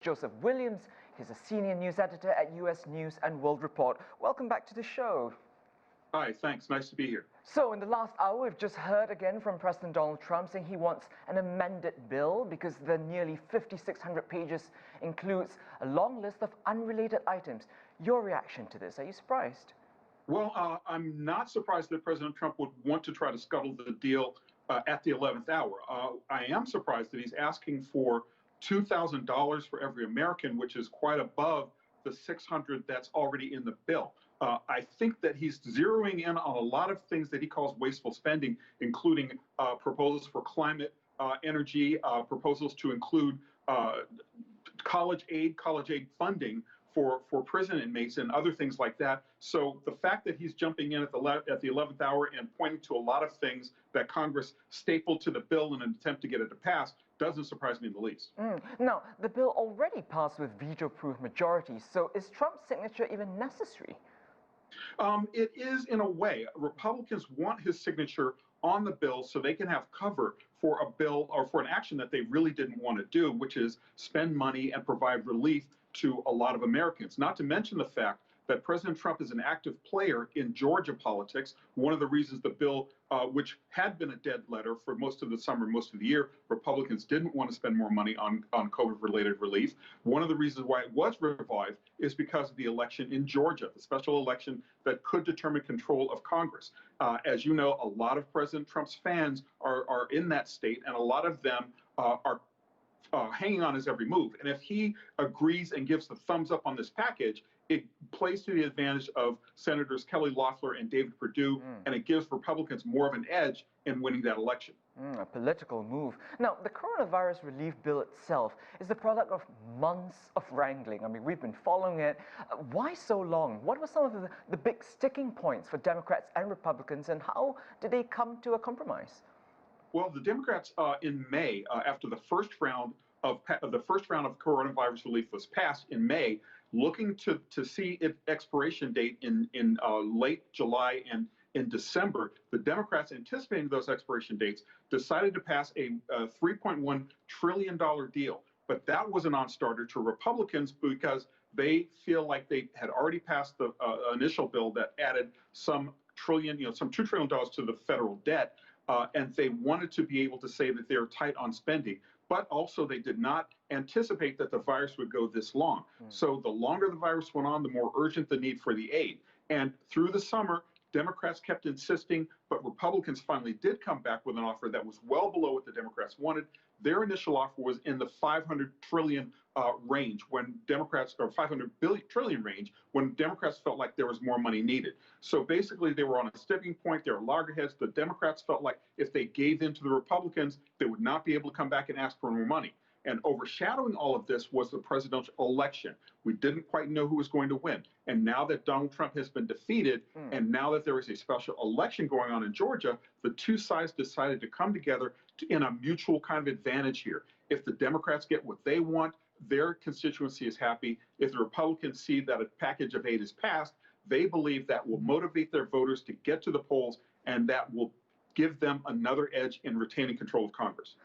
Joseph Williams. He's a senior news editor at US News and World Report. Welcome back to the show. Hi, thanks. Nice to be here. So in the last hour, we've just heard again from President Donald Trump saying he wants an amended bill because the nearly 5,600 pages includes a long list of unrelated items. Your reaction to this? Are you surprised? Well, I'm not surprised that President Trump would want to try to scuttle the deal at the 11th hour. I am surprised that he's asking for $2,000 for every American, which is quite above the $600 that's already in the bill. I think that he's zeroing in on a lot of things that he calls wasteful spending, including proposals for climate, energy, proposals to include college aid funding for prison inmates and other things like that. So the fact that he's jumping in at the 11th hour and pointing to a lot of things that Congress stapled to the bill in an attempt to get it to pass doesn't surprise me in the least. Now, the bill already passed with veto-proof majorities, so is Trump's signature even necessary? It is in a way. Republicans want his signature on the bill so they can have cover for a bill or for an action that they really didn't want to do, which is spend money and provide relief to a lot of Americans. Not to mention the fact that President Trump is an active player in Georgia politics. One of the reasons the bill, which had been a dead letter for most of the summer, most of the year, Republicans didn't want to spend more money on COVID-related relief. One of the reasons why it was revived is because of the election in Georgia, the special election that could determine control of Congress. As you know, a lot of President Trump's fans are in that state, and a lot of them are hanging on his every move. And if he agrees and gives the thumbs up on this package, it plays to the advantage of Senators Kelly Loeffler and David Perdue, and it gives Republicans more of an edge in winning that election. A political move. Now, the coronavirus relief bill itself is the product of months of wrangling. I mean, we've been following it. Why so long? What were some of the big sticking points for Democrats and Republicans, and how did they come to a compromise? Well, the Democrats in May, after the first round of coronavirus relief was passed in May, looking to see its expiration date in late July and in December, the Democrats, anticipating those expiration dates, decided to pass a $3.1 trillion deal. But that was a non-starter to Republicans because they feel like they had already passed the initial bill that added some $2 trillion to the federal debt. And they wanted to be able to say that they're tight on spending, but also they did not anticipate that the virus would go this long. So the longer the virus went on, the more urgent the need for the aid. And through the summer, Democrats kept insisting, but Republicans finally did come back with an offer that was well below what the Democrats wanted. Their initial offer was in the 500 trillion range when Democrats, or 500 trillion range, when Democrats felt like there was more money needed. So basically they were on a tipping point. They were loggerheads. The Democrats felt like if they gave in to the Republicans, they would not be able to come back and ask for more money. And overshadowing all of this was the presidential election. We didn't quite know who was going to win. And now that Donald Trump has been defeated, and now that there is a special election going on in Georgia, the two sides decided to come together in a mutual kind of advantage here. If the Democrats get what they want, their constituency is happy. If the Republicans see that a package of aid is passed, they believe that will motivate their voters to get to the polls, and that will give them another edge in retaining control of Congress.